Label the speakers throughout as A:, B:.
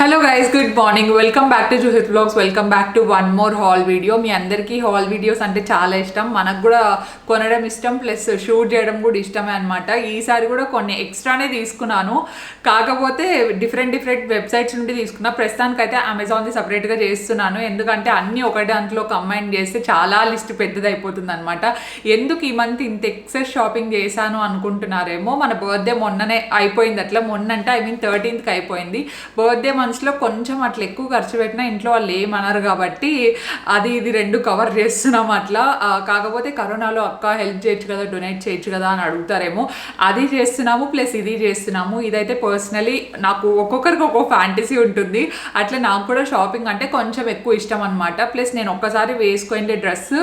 A: Hello guys, good morning. Welcome back to Juhit vlogs. Welcome back to one more haul video. మీ అందరికీ haul videos అంటే చాలా ఇష్టం, మనకు కూడా కొనడం ఇష్టం, ప్లస్ షూట్ చేయడం కూడా ఇష్టమే అనమాట. ఈసారి కూడా కొన్ని ఎక్స్ట్రానే తీసుకున్నాను, కాకపోతే డిఫరెంట్ వెబ్సైట్స్ నుండి తీసుకున్నా. ప్రస్తుతానికైతే అమెజాన్ది సపరేట్గా చేస్తున్నాను, ఎందుకంటే అన్నీ ఒక దాంట్లో కంబైన్ చేస్తే చాలా లిస్ట్ పెద్దది అయిపోతుంది అనమాట. ఎందుకు ఈ మంత్ ఇంత ఎక్సెస్ షాపింగ్ చేశాను అనుకుంటున్నారేమో. మన బర్త్డే మొన్ననే అయిపోయింది, అట్లా మొన్న అంటే 13th అయిపోయింది. బర్త్డే మంత్స్లో కొంచెం అట్లా ఎక్కువ ఖర్చు పెట్టినా ఇంట్లో వాళ్ళు ఏమన్నారు కాబట్టి అది ఇది రెండు కవర్ చేస్తున్నాం అట్లా. కాకపోతే కరోనాలో అక్క హెల్ప్ చేయొచ్చు కదా, డొనేట్ చేయొచ్చు కదా అని అడుగుతారేమో, అది చేస్తున్నాము ప్లస్ ఇది చేస్తున్నాము. ఇదైతే పర్సనలీ నాకు ఒక్కొక్కరికి ఒక్కొక్క ఫ్యాంటసీ ఉంటుంది, అట్లా నాకు కూడా షాపింగ్ అంటే కొంచెం ఎక్కువ ఇష్టం అనమాట. ప్లస్ నేను ఒక్కసారి వేసుకునే డ్రెస్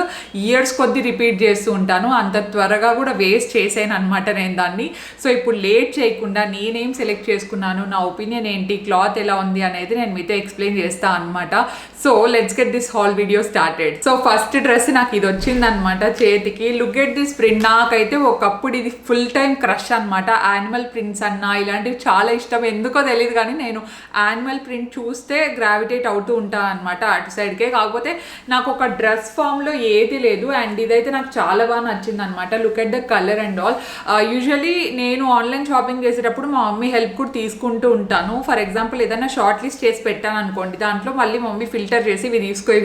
A: ఇయర్స్ కొద్దీ రిపీట్ చేస్తూ ఉంటాను, అంత త్వరగా కూడా వేస్ట్ చేసాను అనమాట నేను దాన్ని. సో ఇప్పుడు లేట్ చేయకుండా నేనేం సెలెక్ట్ చేసుకున్నాను, నా ఒపీనియన్ ఏంటి, క్లాత్ ఎలా ఉంది అనేది నేను మీతో ఎక్స్ప్లెయిన్ చేస్తాను అనమాట. So let's get this hall video started. So first dress నాకు ఇది వచ్చింది అనమాట చేతికి. Look at this print. నాకైతే ఒకప్పుడు ఇది ఫుల్ టైం క్రష్ అనమాట. యానిమల్ ప్రింట్స్ అన్నా ఇలాంటివి చాలా ఇష్టం, ఎందుకో తెలియదు కానీ నేను యానిమల్ ప్రింట్ చూస్తే గ్రావిటేట్ అవుతూ ఉంటాను అనమాట అటు సైడ్కే. కాకపోతే నాకు ఒక డ్రెస్ ఫామ్లో ఏది లేదు, అండ్ ఇదైతే నాకు చాలా బాగా నచ్చింది అనమాట. Look at the colour and all. Usually నేను ఆన్లైన్ షాపింగ్ చేసేటప్పుడు మా మమ్మీ హెల్ప్ కూడా తీసుకుంటూ ఉంటాను. ఫర్ ఎగ్జాంపుల్ ఏదైనా షార్ట్ లిస్ట్ చేసి పెట్టాను అనుకోండి, దాంట్లో మళ్ళీ మమ్మీ ఫిల్టర్ చేసి ఇవి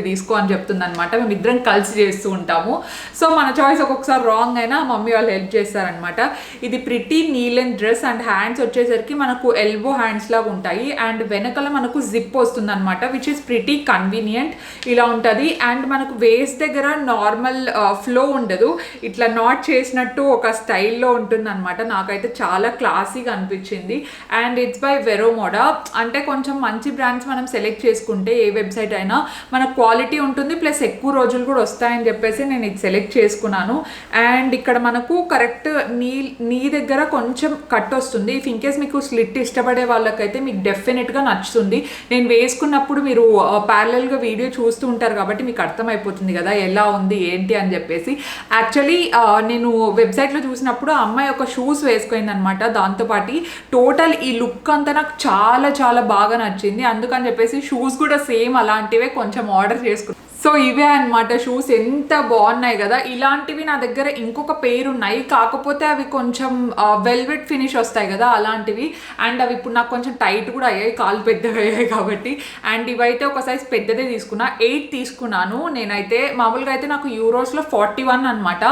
A: తీసుకో అని చెప్తుంది అనమాట. మేము ఇద్దరం కలిసి చేస్తూ ఉంటాము. సో మన చాయిస్ ఒక్కొక్కసారి రాంగ్ అయినా మమ్మీ వాళ్ళు హెల్ప్ చేస్తారనమాట. ఇది ప్రిటీ నీలెన్ డ్రెస్, అండ్ హ్యాండ్స్ వచ్చేసరికి మనకు ఎల్బో హ్యాండ్స్ లాగా ఉంటాయి, అండ్ వెనకాల మనకు జిప్ వస్తుంది అనమాట, విచ్ ఇస్ ప్రిటీ కన్వీనియంట్. ఇలా ఉంటుంది, అండ్ మనకు వేస్ట్ దగ్గర నార్మల్ ఫ్లో ఉండదు, ఇట్లా నాట్ చేసినట్టు ఒక స్టైల్లో ఉంటుంది అనమాట. నాకైతే చాలా క్లాసీగా అనిపించింది. And it's by Vero Moda. అంటే కొంచెం మంచి బ్రాండ్స్ మనం సెలెక్ట్ చేసుకుంటే ఏ వెబ్సైట్ అయినా మన క్వాలిటీ ఉంటుంది, ప్లస్ ఎక్కువ రోజులు కూడా వస్తాయని చెప్పేసి నేను ఇది సెలెక్ట్ చేసుకున్నాను. అండ్ ఇక్కడ మనకు కరెక్ట్ నీ దగ్గర కొంచెం కట్ వస్తుంది. ఇఫ్ ఇన్కేస్ మీకు స్లిట్ ఇష్టపడే వాళ్ళకైతే మీకు డెఫినెట్గా నచ్చుతుంది. నేను వేసుకున్నప్పుడు మీరు ప్యారలల్గా వీడియో చూస్తూ ఉంటారు కాబట్టి మీకు అర్థమైపోతుంది కదా ఎలా ఉంది ఏంటి అని చెప్పేసి. యాక్చువల్లీ నేను వెబ్సైట్లో చూసినప్పుడు ఆ అమ్మాయి ఒక షూస్ వేసుకుంది అనమాట, దాంతోపాటు టోటల్ ఈ లుక్ అంతా నాకు చాలా చాలా బాగా నచ్చింది. అందుకని చెప్పేసి షూస్ కూడా సేమ్ అలాంటివే కొంచెం ఆర్డర్ చేసుకున్నాను. సో ఇవే అనమాట షూస్, ఎంత బాగున్నాయి కదా. ఇలాంటివి నా దగ్గర ఇంకొక పేరు ఉన్నాయి, కాకపోతే అవి కొంచెం వెల్వెట్ ఫినిష్ వస్తాయి కదా అలాంటివి. అండ్ అవి ఇప్పుడు నాకు కొంచెం టైట్ కూడా అయ్యాయి, కాలు పెద్దగా అయ్యాయి కాబట్టి. అండ్ ఇవైతే ఒక సైజ్ పెద్దదే తీసుకున్నా, 8 తీసుకున్నాను నేనైతే. మామూలుగా అయితే నాకు యూరోస్లో 41 అనమాట.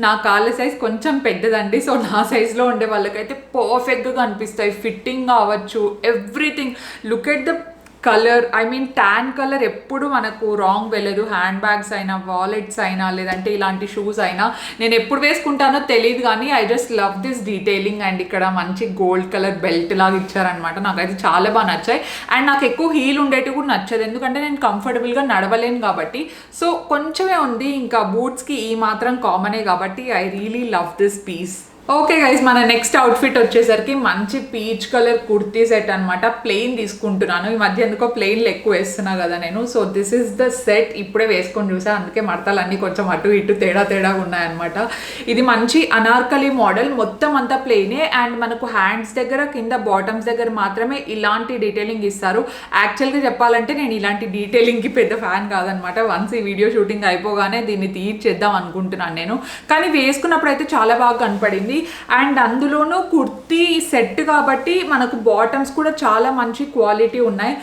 A: నా కాళ్ళ సైజ్ కొంచెం పెద్దదండి. సో నా సైజ్లో ఉండే వాళ్ళకైతే పర్ఫెక్ట్గా కనిపిస్తాయి, ఫిట్టింగ్ కావచ్చు, everything. Look at the colour, I mean tan colour ఎప్పుడు మనకు రాంగ్ వెళ్ళదు. హ్యాండ్ బ్యాగ్స్ అయినా, వాలెట్స్ అయినా, లేదంటే ఇలాంటి షూస్ అయినా నేను ఎప్పుడు వేసుకుంటానో తెలియదు కానీ I just love this detailing. And ఇక్కడ మంచి గోల్డ్ కలర్ బెల్ట్ లాగా ఇచ్చారనమాట, నాకైతే చాలా బాగా నచ్చాయి. అండ్ నాకు ఎక్కువ హీల్ ఉండేటివి కూడా నచ్చదు, ఎందుకంటే నేను కంఫర్టబుల్గా నడవలేను కాబట్టి. సో కొంచెమే ఉంది, ఇంకా బూట్స్కి ఈ మాత్రం కామనే కాబట్టి I really love this piece. Okay guys, మన నెక్స్ట్ అవుట్ఫిట్ వచ్చేసరికి మంచి పీచ్ కలర్ కుర్తీ సెట్ అనమాట. ప్లెయిన్ తీసుకుంటున్నాను, ఈ మధ్య ఎందుకో ప్లెయిన్లు ఎక్కువ వేస్తున్నా కదా నేను. So this is the set. ఇప్పుడే వేసుకొని చూసా, అందుకే మడతలన్నీ కొంచెం అటు ఇటు తేడా ఉన్నాయన్నమాట. ఇది మంచి అనార్కలి మోడల్, మొత్తం అంతా ప్లెయినే. అండ్ మనకు హ్యాండ్స్ దగ్గర, కింద బాటమ్స్ దగ్గర మాత్రమే ఇలాంటి డీటెయిలింగ్ ఇస్తారు. యాక్చువల్గా చెప్పాలంటే నేను ఇలాంటి డీటెయిలింగ్కి పెద్ద ఫ్యాన్ కాదనమాట. వన్స్ ఈ వీడియో షూటింగ్ అయిపోగానే దీన్ని తీర్చేద్దాం అనుకుంటున్నాను నేను, కానీ వేసుకున్నప్పుడు అయితే చాలా బాగా కనపడింది. అండ్ అందులోనూ కుర్తీ సెట్ కాబట్టి మనకు బాటమ్స్ కూడా చాలా మంచి క్వాలిటీ ఉన్నాయి.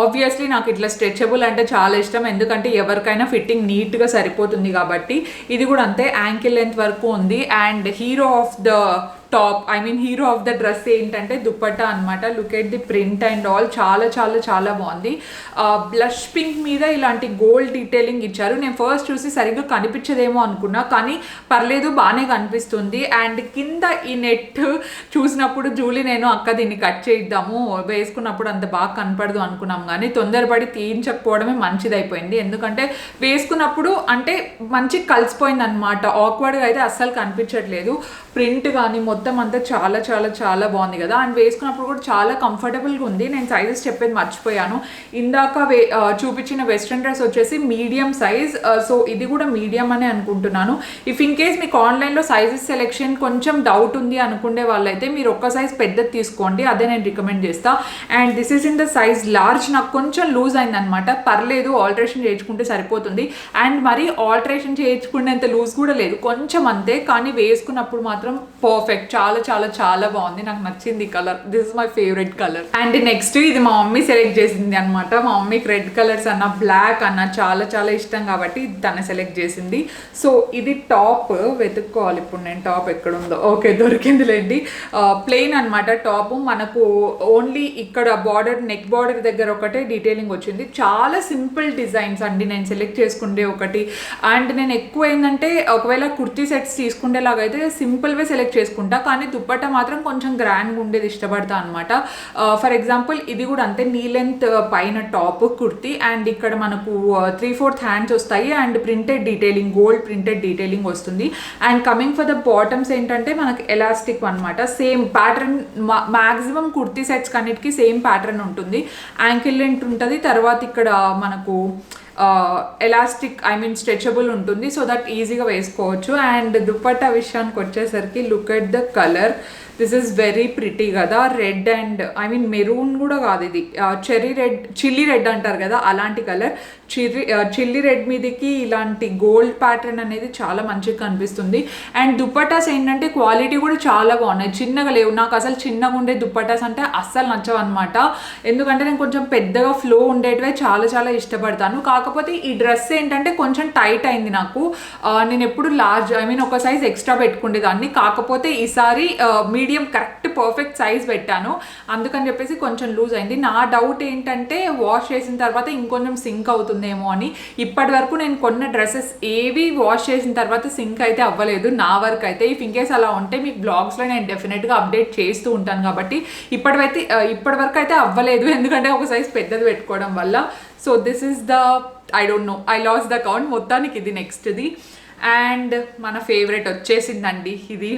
A: ఆబ్వియస్లీ నాకు ఇట్లా స్ట్రెచబుల్ అంటే చాలా ఇష్టం, ఎందుకంటే ఎవరికైనా ఫిట్టింగ్ నీట్గా సరిపోతుంది కాబట్టి. ఇది కూడా అంతే, యాంకిల్ లెంత్ వరకు ఉంది. And hero of the top, I mean hero of the dress ఏంటంటే దుపట్టా అనమాట. Look at the print and all, చాలా చాలా చాలా బాగుంది. బ్లష్ పింక్ మీద ఇలాంటి గోల్డ్ డీటెయిలింగ్ ఇచ్చారు. నేను ఫస్ట్ చూసి సరిగ్గా కనిపించదేమో అనుకున్నా, కానీ పర్లేదు బాగానే కనిపిస్తుంది. అండ్ కింద ఈ నెట్ చూసినప్పుడు జూలీ నేను అక్క దీన్ని కట్ చేద్దాము, వేసుకున్నప్పుడు అంత బాగా కనపడదు అనుకున్నాం, కానీ తొందరపడి తీయించకపోవడమే మంచిది అయిపోయింది. ఎందుకంటే వేసుకున్నప్పుడు అంటే మంచి కలిసిపోయింది అనమాట, ఆక్వర్డ్గా అయితే అస్సలు కనిపించట్లేదు. ప్రింట్ కానీ మొత్తం అంతా చాలా చాలా చాలా బాగుంది కదా. అండ్ వేసుకున్నప్పుడు కూడా చాలా కంఫర్టబుల్గా ఉంది. నేను సైజెస్ చెప్పేది మర్చిపోయాను. ఇందాక చూపించిన వెస్ట్రన్ డ్రెస్ వచ్చేసి మీడియం సైజ్, సో ఇది కూడా మీడియం అనే అనుకుంటున్నాను. ఇఫ్ ఇన్ కేస్ మీకు ఆన్లైన్లో సైజెస్ సెలెక్షన్ కొంచెం డౌట్ ఉంది అనుకునే వాళ్ళైతే మీరు ఒక్క సైజ్ పెద్దది తీసుకోండి, అదే నేను రికమెండ్ చేస్తా. And this is in the size large. నాకు కొంచెం లూజ్ అయిందనమాట, పర్లేదు ఆల్టరేషన్ చేయించుకుంటే సరిపోతుంది. అండ్ మరి ఆల్టరేషన్ చేయించుకునేంత లూజ్ కూడా లేదు, కొంచెం అంతే. కానీ వేసుకున్నప్పుడు మాత్రం పర్ఫెక్ట్, చాలా చాలా చాలా బాగుంది. నాకు నచ్చింది colour, this is my favourite colour. And next ఇది మా మమ్మీ సెలెక్ట్ చేసింది అనమాట. మా మమ్మీకి రెడ్ కలర్స్ అన్న బ్లాక్ అన్న చాలా చాలా ఇష్టం కాబట్టి తను సెలెక్ట్ చేసింది. సో ఇది టాప్ వెతుక్కోవాలి ఇప్పుడు నేను, టాప్ ఎక్కడుందో. ఓకే దొరికిందిలేండి. ప్లెయిన్ అనమాట టాప్. మనకు ఓన్లీ ఇక్కడ బార్డర్, నెక్ బార్డర్ దగ్గర ఒకటే డీటెయిలింగ్ వచ్చింది. చాలా సింపుల్ డిజైన్స్ అండి నేను సెలెక్ట్ చేసుకుంటే ఒకటి. అండ్ నేను ఎక్కువ ఏంటంటే ఒకవేళ కుర్తీ సెట్స్ తీసుకునేలాగైతే సింపుల్వే సెలెక్ట్ చేసుకుంటా, కానీ దుప్పట్టా మాత్రం కొంచెం గ్రాండ్గా ఉండేది ఇష్టపడతా అనమాట. ఫర్ ఎగ్జాంపుల్ ఇది కూడా అంతే, నీ లెంత్ పైన టాప్ కుర్తీ. అండ్ ఇక్కడ మనకు 3/4 హ్యాండ్స్ వస్తాయి and printed detailing, gold printed detailing వస్తుంది. And coming for the bottoms ఏంటంటే మనకు ఎలాస్టిక్ అనమాట. Same pattern, maximum kurti sets కన్నిటికి సేమ్ ప్యాటర్న్ ఉంటుంది. యాంకిల్ లెంత్ ఉంటుంది, తర్వాత ఇక్కడ మనకు ఎలాస్టిక్ స్ట్రెచబుల్ ఉంటుంది, సో దట్ ఈజీగా వేసుకోవచ్చు. అండ్ దుపట్టా విషయానికి వచ్చేసరికి look at the colour, this is very pretty కదా. రెడ్ అండ్ మెరూన్ కూడా కాదు, ఇది చెర్రీ రెడ్, చిల్లీ రెడ్ అంటారు కదా అలాంటి కలర్. చిల్లీ రెడ్ మీదకి ఇలాంటి గోల్డ్ ప్యాటర్న్ అనేది చాలా మంచిగా కనిపిస్తుంది. అండ్ దుప్పటాస్ ఏంటంటే క్వాలిటీ కూడా చాలా బాగున్నాయి, చిన్నగా లేవు. నాకు అసలు చిన్నగా ఉండే దుప్పటాస్ అంటే అస్సలు నచ్చవు అనమాట, ఎందుకంటే నేను కొంచెం పెద్దగా ఫ్లో ఉండేటివే చాలా చాలా ఇష్టపడతాను. కాకపోతే ఈ డ్రెస్ ఏంటంటే కొంచెం టైట్ అయింది నాకు. నేను ఎప్పుడు లార్జ్ ఒక సైజ్ ఎక్స్ట్రా పెట్టుకునేదాన్ని, కాకపోతే ఈసారి మీడియం కరెక్ట్ పర్ఫెక్ట్ సైజ్ పెట్టాను, అందుకని చెప్పేసి కొంచెం లూజ్ అయింది. నా డౌట్ ఏంటంటే వాష్ చేసిన తర్వాత ఇంకొంచెం సింక్ అవుతుందేమో అని. ఇప్పటి వరకు నేను కొన్న డ్రెస్సెస్ ఏవి వాష్ చేసిన తర్వాత సింక్ అయితే అవ్వలేదు నా వరకు అయితే. ఇఫ్ ఇన్కేస్ అలా ఉంటే మీకు బ్లాగ్స్లో నేను డెఫినెట్గా అప్డేట్ చేస్తూ ఉంటాను, కాబట్టి ఇప్పటి వరకు అయితే అవ్వలేదు, ఎందుకంటే ఒక సైజ్ పెద్దది పెట్టుకోవడం వల్ల. So this is the, I don't know, I lost the count. మొత్తానికి ఇది నెక్స్ట్ది. అండ్ మన ఫేవరెట్ వచ్చేసిందండి ఇది.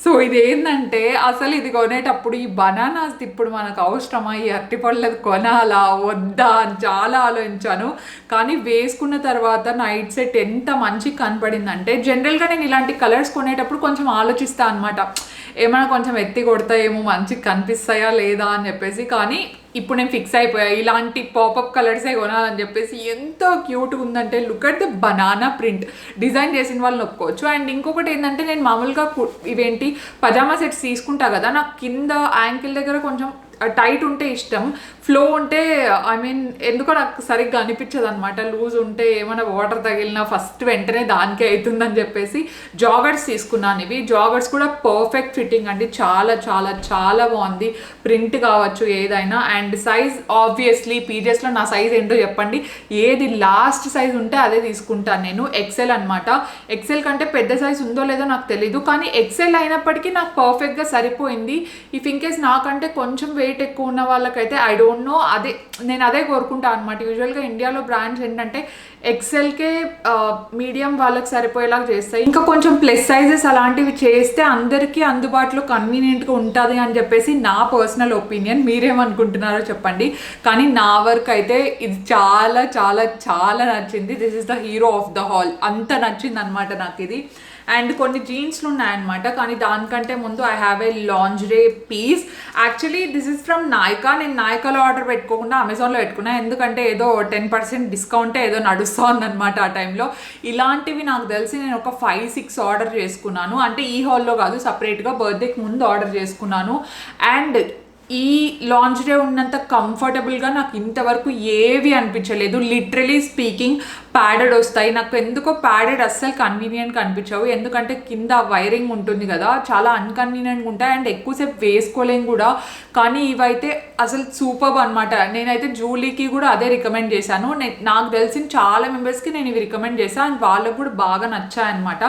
A: సో ఇది ఏంటంటే అసలు ఇది కొనేటప్పుడు ఈ బనానాస్ ఇప్పుడు మనకు అవసరమా, ఈ అరటిపళ్ళది కొనాలా వద్దా అని చాలా ఆలోచించాను. కానీ వేసుకున్న తర్వాత నైట్ సెట్ ఎంత మంచిగా కనపడిందంటే, జనరల్గా నేను ఇలాంటి కలర్స్ కొనేటప్పుడు కొంచెం ఆలోచిస్తాను అనమాట, ఏమైనా కొంచెం ఎత్తి కొడతాయేమో, మంచిగా కనిపిస్తాయా లేదా అని చెప్పేసి. కానీ ఇప్పుడు నేను ఫిక్స్ అయిపోయా, ఇలాంటి పాపప్ కలర్సే కొనాలని చెప్పేసి. ఎంతో క్యూట్గా ఉందంటే, look at the banana print, design చేసిన వాళ్ళు ఒప్పుకోవచ్చు. అండ్ ఇంకొకటి ఏంటంటే, నేను మామూలుగా పజామా సెట్స్ తీసుకుంటా కదా, నాకు కింద యాంకిల్ దగ్గర కొంచెం టైట్ ఉంటే ఇష్టం, ఫ్లో ఉంటే ఎందుకో నాకు సరిగ్గా అనిపించదు అనమాట. లూజ్ ఉంటే ఏమైనా వాటర్ తగిలినా ఫస్ట్ వెంటనే దానికే అవుతుందని చెప్పేసి జాగర్స్ తీసుకున్నాను. ఇవి జాగర్స్ కూడా పర్ఫెక్ట్ ఫిట్టింగ్ అండి, చాలా చాలా చాలా బాగుంది. ప్రింట్ కావచ్చు ఏదైనా. అండ్ సైజ్ ఆబ్వియస్లీ పీజెస్లో నా సైజ్ ఏంటో చెప్పండి, ఏది లాస్ట్ సైజ్ ఉంటే అదే తీసుకుంటాను నేను. ఎక్సెల్ అనమాట. ఎక్సెల్ కంటే పెద్ద సైజ్ ఉందో లేదో నాకు తెలీదు, కానీ ఎక్సెల్ అయినప్పటికీ నాకు పర్ఫెక్ట్గా సరిపోయింది. ఇఫ్ ఇన్కేస్ నాకంటే కొంచెం వెయిట్ ఎక్కువ ఉన్న వాళ్ళకైతే ఐ డోంట్ నో, నేను అదే కోరుకుంటాను అనమాట. యూజువల్గా ఇండియాలో బ్రాండ్స్ ఏంటంటే ఎక్సెల్కే మీడియం వాళ్ళకి సరిపోయేలాగా చేస్తాయి. ఇంకా కొంచెం ప్లస్ సైజెస్ అలాంటివి చేస్తే అందరికీ అందుబాటులో కన్వీనియంట్గా ఉంటుంది అని చెప్పేసి నా పర్సనల్ ఒపీనియన్. మీరేమనుకుంటున్నారో చెప్పండి. కానీ నా వర్క్ అయితే ఇది చాలా చాలా చాలా నచ్చింది. This is the hero of the hall, అంత నచ్చింది అనమాట నాకు ఇది. అండ్ కొన్ని జీన్స్లు ఉన్నాయన్నమాట, కానీ దానికంటే ముందు I have a lingerie piece. Actually this is from Nykaa. నేను నాయికాలో ఆర్డర్ పెట్టుకోకుండా అమెజాన్లో పెట్టుకున్నా, ఎందుకంటే ఏదో 10% డిస్కౌంటే ఏదో నడుస్తూ ఉందన్నమాట ఆ టైంలో. ఇలాంటివి నాకు తెలిసి నేను ఒక 5-6 ఆర్డర్ చేసుకున్నాను, అంటే ఈ హాల్లో కాదు, సపరేట్గా బర్త్డేకి ముందు ఆర్డర్ చేసుకున్నాను. అండ్ ఈ లాంజ్రే ఉన్నంత కంఫర్టబుల్గా నాకు ఇంతవరకు ఏవి అనిపించలేదు. లిటరలీ స్పీకింగ్, ప్యాడెడ్ వస్తాయి. నాకు ఎందుకో ప్యాడెడ్ అస్సలు కన్వీనియంట్గా అనిపించవు, ఎందుకంటే కింద వైరింగ్ ఉంటుంది కదా, చాలా అన్కన్వీనియంట్గా ఉంటాయి. అండ్ ఎక్కువసేపు వేసుకోలేం కూడా. కానీ ఇవైతే అసలు సూపర్బ్ అనమాట. నేనైతే జూలీకి కూడా అదే రికమెండ్ చేశాను. నాకు తెలిసిన చాలా మెంబర్స్కి నేను ఇవి రికమెండ్ చేశాను, అండ్ వాళ్ళకు కూడా బాగా నచ్చాయన్నమాట.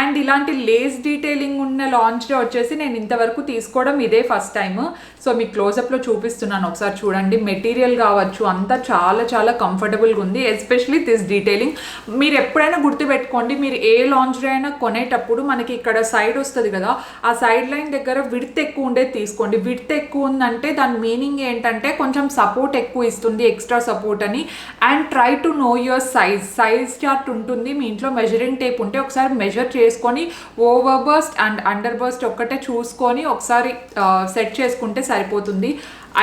A: అండ్ ఇలాంటి లేస్ డీటెయిలింగ్ ఉన్న లాంజ్రే వచ్చేసి నేను ఇంతవరకు తీసుకోవడం ఇదే ఫస్ట్ టైం. సో మీకు క్లోజప్లో చూపిస్తున్నాను, ఒకసారి చూడండి. మెటీరియల్ కావచ్చు అంతా చాలా చాలా కంఫర్టబుల్గా ఉంది, ఎస్పెషలీ దిస్ డీటెయిలింగ్. మీరు ఎప్పుడైనా గుర్తుపెట్టుకోండి, మీరు ఏ లాంజ్రీ అయినా కొనేటప్పుడు మనకి ఇక్కడ సైడ్ వస్తుంది కదా, ఆ సైడ్ లైన్ దగ్గర విడ్త్ ఎక్కువ ఉండేది తీసుకోండి. విడ్త్ ఎక్కువ ఉందంటే దాని మీనింగ్ ఏంటంటే కొంచెం సపోర్ట్ ఎక్కువ ఇస్తుంది, ఎక్స్ట్రా సపోర్ట్ అని. And try to know your size chart ఉంటుంది మీ ఇంట్లో, మెజరింగ్ టేప్ ఉంటే ఒకసారి మెజర్ చేసుకొని over burst and under burst ఒక్కటే చూసుకొని ఒకసారి సెట్ చేసుకుంటే సరిపోతుంది.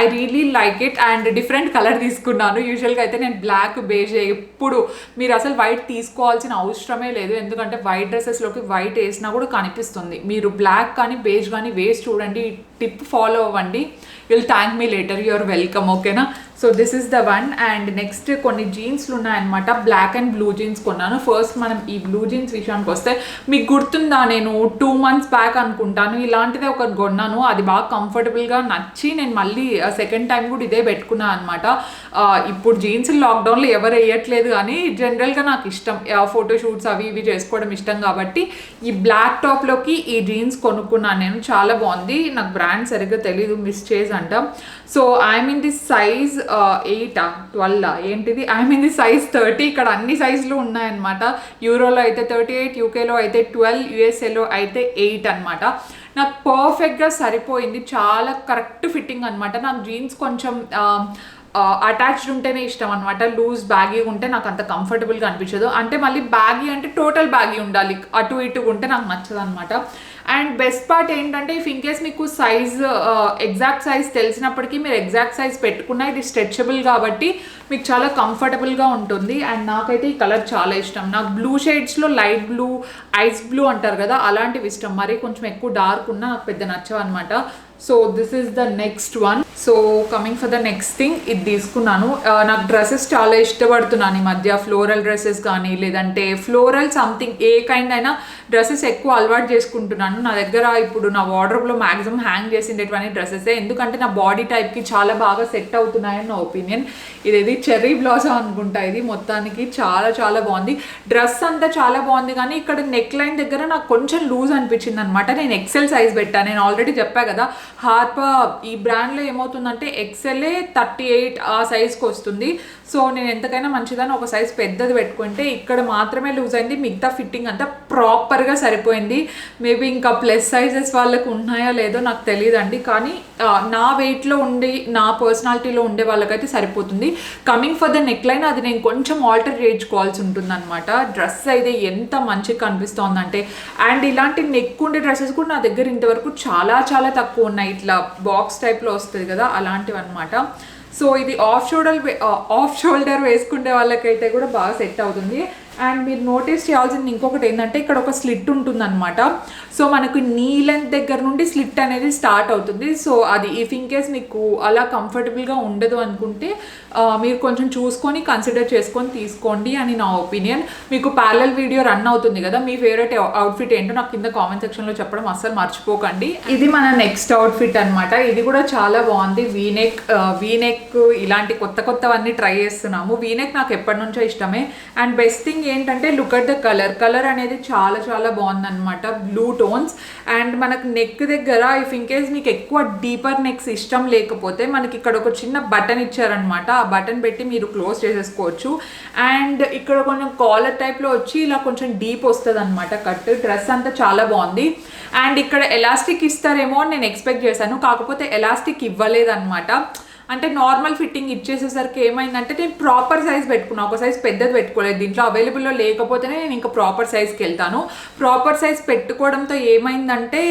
A: I really like it. And different colour తీసుకున్నాను. యూజువల్గా అయితే నేను బ్లాక్ బేజ్, ఎప్పుడు మీరు అసలు వైట్ తీసుకోవాల్సిన అవసరమే లేదు, ఎందుకంటే వైట్ డ్రెస్సెస్లోకి వైట్ వేసినా కూడా కనిపిస్తుంది. మీరు బ్లాక్ కానీ బేజ్ కానీ వేసి చూడండి, టిప్ ఫాలో అవ్వండి, will thank me later, you're welcome. ఓకేనా? So this is the one. And next కొన్ని జీన్స్లు ఉన్నాయన్నమాట, బ్లాక్ అండ్ బ్లూ జీన్స్ కొన్నాను. ఫస్ట్ మనం ఈ బ్లూ జీన్స్ విషయానికి వస్తే, మీకు గుర్తుందా, నేను 2 months బ్యాక్ అనుకుంటాను ఇలాంటిదే ఒకటి కొన్నాను. అది బాగా కంఫర్టబుల్గా నచ్చి నేను మళ్ళీ సెకండ్ టైం కూడా ఇదే పెట్టుకున్నాను అనమాట. ఇప్పుడు జీన్స్ లాక్డౌన్లో ఎవరు వేయట్లేదు, కానీ జనరల్గా నాకు ఇష్టం, ఫోటోషూట్స్ అవి ఇవి చేసుకోవడం ఇష్టం కాబట్టి ఈ బ్లాక్ టాప్లోకి ఈ జీన్స్ కొనుక్కున్నాను నేను. చాలా బాగుంది. నాకు బ్రాండ్ సరిగ్గా తెలీదు, మిస్ చేసి అంట. So I'm in this size 8 12 ఏంటిది, ఐఎమ్ ఇన్ ది సైజ్ 30. ఇక్కడ అన్ని సైజులు ఉన్నాయన్నమాట. యూరోలో అయితే 38, యూకేలో అయితే 12, యూఎస్ఏలో అయితే 8 అనమాట. నాకు పర్ఫెక్ట్గా సరిపోయింది, చాలా కరెక్ట్ ఫిట్టింగ్ అనమాట. నాకు జీన్స్ కొంచెం అటాచ్డ్ ఉంటేనే ఇష్టం అనమాట. లూజ్ బ్యాగీ ఉంటే నాకు అంత కంఫర్టబుల్గా అనిపించదు. అంటే మళ్ళీ బ్యాగీ అంటే టోటల్ బ్యాగీ ఉండాలి, అటు ఇటు ఉంటే నాకు నచ్చదు అనమాట. అండ్ బెస్ట్ పార్ట్ ఏంటంటే, ఇఫ్ ఇన్ కేస్ మీకు సైజ్ ఎగ్జాక్ట్ సైజ్ తెలిసినప్పటికీ మీరు ఎగ్జాక్ట్ సైజ్ పెట్టుకున్నా ఇది స్ట్రెచబుల్ కాబట్టి మీకు చాలా కంఫర్టబుల్గా ఉంటుంది. అండ్ నాకైతే ఈ కలర్ చాలా ఇష్టం. నాకు బ్లూ షేడ్స్లో లైట్ బ్లూ, ఐస్ బ్లూ అంటారు కదా, అలాంటివి ఇష్టం. మరి కొంచెం ఎక్కువ డార్క్ ఉన్నా నాకు పెద్ద నచ్చవు అనమాట. So this is the next one. So coming for the next thing, ఇది తీసుకున్నాను. నాకు డ్రెస్సెస్ చాలా ఇష్టపడుతున్నాను ఈ మధ్య, ఫ్లోరల్ డ్రెస్సెస్ కానీ లేదంటే ఫ్లోరల్ సంథింగ్ ఏ కైండ్ అయినా డ్రెస్సెస్ ఎక్కువ అలవాటు చేసుకుంటున్నాను. నా దగ్గర ఇప్పుడు నా వార్డ్రోబ్లో మ్యాక్సిమం హ్యాంగ్ చేసిండేటువంటి డ్రెస్సెసే, ఎందుకంటే నా బాడీ టైప్కి చాలా బాగా సెట్ అవుతున్నాయని నా ఒపీనియన్. ఇది చెర్రీ బ్లాసమ్ అనుకుంటా, ఇది మొత్తానికి చాలా చాలా బాగుంది. డ్రెస్ అంతా చాలా బాగుంది, కానీ ఇక్కడ నెక్ లైన్ దగ్గర నాకు కొంచెం లూజ్ అనిపించింది అనమాట. నేను ఎక్సెల్ సైజ్ పెట్టాను, నేను ఆల్రెడీ చెప్పా కదా. హార్పా ఈ బ్రాండ్లో ఏమవుతుందంటే ఎక్సెల్ఏ 38 ఆ సైజ్కి వస్తుంది. సో నేను ఎంతకైనా మంచిదని ఒక సైజ్ పెద్దది పెట్టుకుంటే ఇక్కడ మాత్రమే లూజ్ అయింది, మిగతా ఫిట్టింగ్ అంతా ప్రాపర్గా సరిపోయింది. మేబీ ఇంకా ప్లస్ సైజెస్ వాళ్ళకు ఉన్నాయో లేదో నాకు తెలియదండి, కానీ నా వెయిట్లో ఉండి నా పర్సనాలిటీలో ఉండే వాళ్ళకైతే సరిపోతుంది. Coming for the neck line, అది నేను కొంచెం ఆల్టర్ చేయించుకోవాల్సి ఉంటుంది అనమాట. డ్రెస్ అయితే ఎంత మంచిగా కనిపిస్తోందంటే, అండ్ ఇలాంటి నెక్ ఉండే డ్రెస్సెస్ కూడా నా దగ్గర ఇంతవరకు చాలా చాలా తక్కువ ఉన్నాయి. ఇట్లా బాక్స్ టైప్లో వస్తుంది కదా, అలాంటివి అనమాట. సో ఇది ఆఫ్ షోల్డర్ వేసుకునే వాళ్ళకైతే కూడా బాగా సెట్ అవుతుంది. అండ్ మీరు నోటీస్ చేయాల్సింది ఇంకొకటి ఏంటంటే, ఇక్కడ ఒక స్లిట్ ఉంటుందన్నమాట. సో మనకు నీ లెంత్ దగ్గర నుండి స్లిట్ అనేది స్టార్ట్ అవుతుంది. సో అది ఇఫ్ ఇన్ కేస్ మీకు అలా కంఫర్టబుల్గా ఉండదు అనుకుంటే మీరు కొంచెం చూసుకొని కన్సిడర్ చేసుకొని తీసుకోండి అని నా ఒపీనియన్. మీకు ప్యారలల్ వీడియో రన్ అవుతుంది కదా, మీ ఫేవరెట్ అవుట్ఫిట్ ఏంటో నాకు కింద కామెంట్ సెక్షన్లో చెప్పడం అస్సలు మర్చిపోకండి. ఇది మన నెక్స్ట్ అవుట్ఫిట్ అనమాట. ఇది కూడా చాలా బాగుంది. వీనెక్ ఇలాంటి కొత్తవన్నీ ట్రై చేస్తున్నాము. వీనెక్ నాకు ఎప్పటి నుంచో ఇష్టమే. అండ్ బెస్ట్ థింగ్ ఏంటంటే, లుక్ అట్ ద కలర్ అనేది చాలా చాలా బాగుందన్నమాట, బ్లూ టోన్స్. అండ్ మనకు నెక్ దగ్గర ఇఫ్ ఇన్ కేస్ మీకు ఎక్కువ డీపర్ నెక్స్ ఇష్టం లేకపోతే మనకి ఇక్కడ ఒక చిన్న బటన్ ఇచ్చారనమాట. ఆ బటన్ పెట్టి మీరు క్లోజ్ చేసేసుకోవచ్చు. అండ్ ఇక్కడ కొంచెం కాలర్ టైప్లో వచ్చి ఇలా కొంచెం డీప్ వస్తుంది అనమాట కట్. డ్రెస్ అంతా చాలా బాగుంది. అండ్ ఇక్కడ ఎలాస్టిక్ ఇస్తారేమో అని నేను ఎక్స్పెక్ట్ చేశాను, కాకపోతే ఎలాస్టిక్ ఇవ్వలేదన్నమాట. అంటే నార్మల్ ఫిట్టింగ్ ఇచ్చేసేసరికి ఏమైందంటే, నేను ప్రాపర్ సైజ్ పెట్టుకున్నాను, ఒక సైజ్ పెద్దది పెట్టుకోలేదు. దీంట్లో అవైలబుల్లో లేకపోతేనే నేను ఇంకా ప్రాపర్ సైజ్కి వెళ్తాను. ప్రాపర్ సైజ్ పెట్టుకోవడంతో ఏమైందంటే,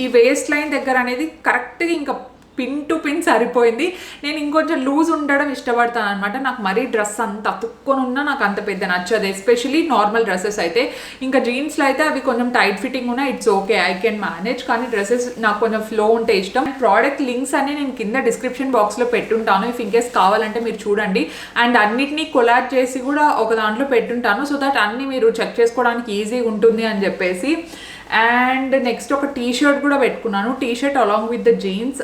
A: ఈ వేస్ట్ లైన్ దగ్గర అనేది కరెక్ట్గా ఇంకా పిన్ టు పిన్ సరిపోయింది. నేను ఇంకొంచెం లూజ్ ఉండడం ఇష్టపడతాను అనమాట. నాకు మరీ డ్రెస్ అంత అతుక్కొని ఉన్నా నాకు అంత పెద్ద నచ్చదు, ఎస్పెషలీ నార్మల్ డ్రెస్సెస్ అయితే. ఇంకా జీన్స్లో అయితే అవి కొంచెం టైట్ ఫిట్టింగ్ ఉన్నా it's okay, I can manage. కానీ డ్రెస్సెస్ నాకు కొంచెం ఫ్లో ఉంటే ఇష్టం. ప్రోడక్ట్ లింక్స్ అన్ని నేను కింద డిస్క్రిప్షన్ బాక్స్లో పెట్టుంటాను, ఇఫ్ ఇన్ కేస్ కావాలంటే మీరు చూడండి. అండ్ అన్నిటినీ కొలాబ్ చేసి కూడా ఒక దాంట్లో పెట్టుంటాను, సో దట్ అన్ని మీరు చెక్ చేసుకోవడానికి ఈజీగా ఉంటుంది అని చెప్పేసి. అండ్ నెక్స్ట్ ఒక టీ షర్ట్ కూడా పెట్టుకున్నాను, T shirt along with the jeans.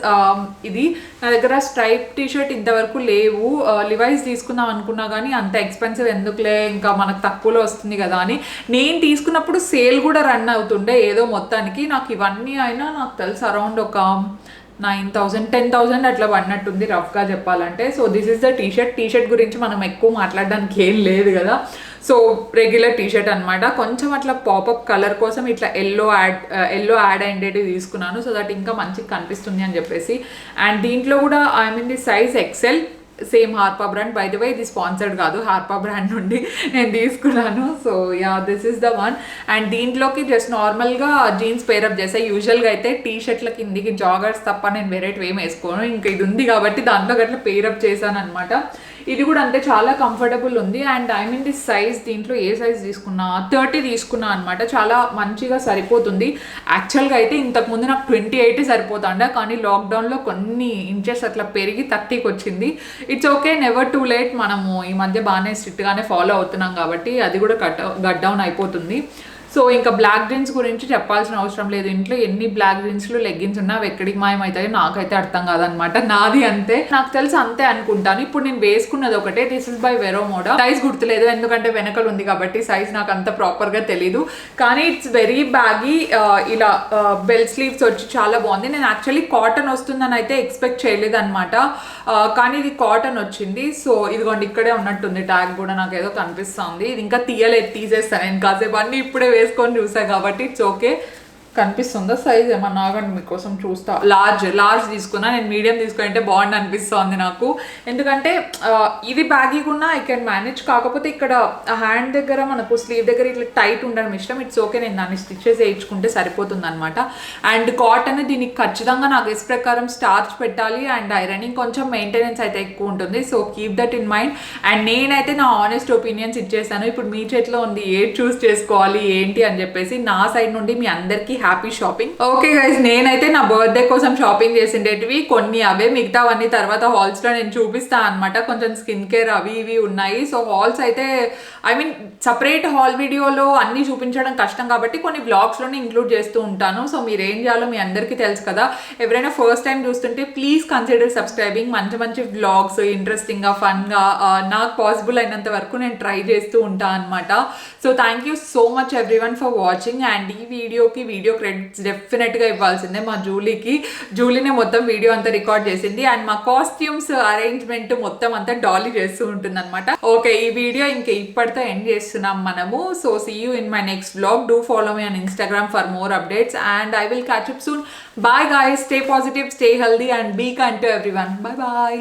A: ఇది నా దగ్గర స్ట్రైప్ టీ షర్ట్ ఇంతవరకు లేవు. లివైస్ తీసుకుందాం అనుకున్నా కానీ అంత ఎక్స్పెన్సివ్ ఎందుకులే, ఇంకా మనకు తక్కువలో వస్తుంది కదా అని. నేను తీసుకున్నప్పుడు సేల్ కూడా రన్ అవుతుండే ఏదో మొత్తానికి. నాకు ఇవన్నీ అయినా నాకు తెలుసు అరౌండ్ ఒక 9,000 10,000 అట్లా పడినట్టుంది రఫ్గా చెప్పాలంటే. So this is the t-shirt గురించి మనం ఎక్కువ మాట్లాడడానికి ఏం లేదు కదా. సో రెగ్యులర్ టీషర్ట్ అనమాట. కొంచెం అట్లా పాపప్ కలర్ కోసం ఇట్లా ఎల్లో యాడ్ అయ్యేటివి తీసుకున్నాను, సో దట్ ఇంకా మంచిగా కనిపిస్తుంది అని చెప్పేసి. అండ్ దీంట్లో కూడా I mean the size XL, same Harpa brand. By the way ఇది స్పాన్సర్డ్ కాదు, హార్పా బ్రాండ్ నుండి నేను తీసుకున్నాను. So yeah, this is the one. And దీంట్లోకి జస్ట్ నార్మల్గా జీన్స్ పేరప్ చేస్తాయి. యూజువల్గా అయితే టీ షర్ట్ల కిందికి జాగర్స్ తప్ప నేను వేరేటివి ఏం వేసుకోను. ఇంకా ఇది ఉంది కాబట్టి దాంట్లో గట్లా పేరప్ చేశాను అనమాట. ఇది కూడా అంతే చాలా కంఫర్టబుల్ ఉంది. And I mean the size, దీంట్లో ఏ సైజ్ తీసుకున్నా 30 తీసుకున్నా అనమాట. చాలా మంచిగా సరిపోతుంది. యాక్చువల్గా అయితే ఇంతకుముందు నాకు 28 సరిపోతుండే, కానీ లాక్డౌన్లో కొన్ని ఇంచెస్ అట్లా పెరిగి 30కి వచ్చింది. It's okay, never too late. మనము ఈ మధ్య బాగానే స్ట్రిక్ట్గానే ఫాలో అవుతున్నాం కాబట్టి అది కూడా కట్ డౌన్ అయిపోతుంది. సో ఇంకా బ్లాక్ జీన్స్ గురించి చెప్పాల్సిన అవసరం లేదు. ఇంట్లో ఎన్ని బ్లాక్ జీన్స్లు లెగ్గిన్స్ ఉన్నా అవి ఎక్కడికి మాయమవుతాయి నాకైతే అర్థం కాదనమాట. నాది అంతే, నాకు తెలిసి అంతే అనుకుంటాను. ఇప్పుడు నేను వేసుకున్నది ఒకటే, దిస్ ఇస్ బై వెరోమోడా. సైజ్ గుర్తులేదు ఎందుకంటే వెనకలు ఉంది కాబట్టి సైజ్ నాకు అంత ప్రాపర్గా తెలీదు. కానీ ఇట్స్ వెరీ బ్యాగీ, ఇలా బెల్ స్లీవ్స్ వచ్చి చాలా బాగుంది. నేను యాక్చువల్లీ కాటన్ వస్తుందని అయితే ఎక్స్పెక్ట్ చేయలేదు అనమాట, కానీ ఇది కాటన్ వచ్చింది. సో ఇదిగోండి ఇక్కడే ఉన్నట్టుంది ట్యాగ్ కూడా, నాకు ఏదో కనిపిస్తుంది. ఇది ఇంకా తీసేస్తాను నేను కాసేపు, అన్నీ ఇప్పుడే వేసుకొని చూసా కాబట్టి ఇట్స్ ఓకే. కనిపిస్తుందా సైజ్ ఏమన్నా? ఆగండి మీకోసం చూస్తా. లార్జ్ తీసుకున్నా, నేను మీడియం తీసుకుంటే బాగుండి అనిపిస్తుంది నాకు. ఎందుకంటే ఇది బ్యాగీగా ఐ కెన్ మేనేజ్. కాకపోతే ఇక్కడ హ్యాండ్ దగ్గర మనకు స్లీవ్ దగ్గర ఇట్లా టైట్ ఉండడం ఇష్టం. ఇట్స్ ఓకే, నేను దాన్ని స్టిచెస్ వేయించుకుంటే సరిపోతుంది అనమాట. అండ్ కాటన్ దీనికి ఖచ్చితంగా నా గెస్ ప్రకారం స్టార్చ్ పెట్టాలి అండ్ ఐరనింగ్ కొంచెం మెయింటెనెన్స్ అయితే ఎక్కువ ఉంటుంది. So keep that in mind. And నేనైతే నా ఆనెస్ట్ ఒపీనియన్స్ ఇచ్చేసాను. ఇప్పుడు మీ చేతిలో ఉంది ఏది చూస్ చేసుకోవాలి ఏంటి అని చెప్పేసి. నా సైడ్ నుండి మీ అందరికీ హ్యాపీ షాపింగ్. ఓకే గైస్, నేనైతే నా బర్త్డే కోసం షాపింగ్ చేసిండేటివి కొన్ని అవే, మిగతావన్నీ తర్వాత హాల్స్ లో నేను చూపిస్తాను అనమాట. కొంచెం స్కిన్ కేర్ అవి ఇవి ఉన్నాయి. సో హాల్స్ అయితే ఐ మీన్ సపరేట్ హాల్ వీడియోలో అన్ని చూపించడం కష్టం కాబట్టి కొన్ని వ్లాగ్స్ లోనే ఇంక్లూడ్ చేస్తూ ఉంటాను. సో మీరు ఏం చేయాలో మీ అందరికీ తెలుసు కదా. ఎవరైనా ఫస్ట్ టైం చూస్తుంటే ప్లీజ్ కన్సిడర్ సబ్స్క్రైబింగ్. మంచి వ్లాగ్స్ ఇంట్రెస్టింగ్ గా ఫన్ గా నాకు పాసిబుల్ అయినంత వరకు నేను ట్రై చేస్తూ ఉంటాను అనమాట. So thank you so much everyone for watching. And ఈ వీడియో క్రెడిట్స్ డెఫినెట్గా ఇవ్వాల్సిందే మా జూలీనే మొత్తం వీడియో అంతా రికార్డ్ చేసింది. అండ్ మా కాస్ట్యూమ్స్ అరేంజ్మెంట్ మొత్తం అంతా డాలీ చేస్తూ ఉంటుంది అనమాట. ఓకే, ఈ వీడియో ఇంకా ఇప్పటితో ఎండ్ చేస్తున్నాం మనము. So see you in my next vlog. Do follow me on Instagram for more updates and I will catch up soon. Bye guys, stay positive, stay healthy and be kind to everyone. Bye bye.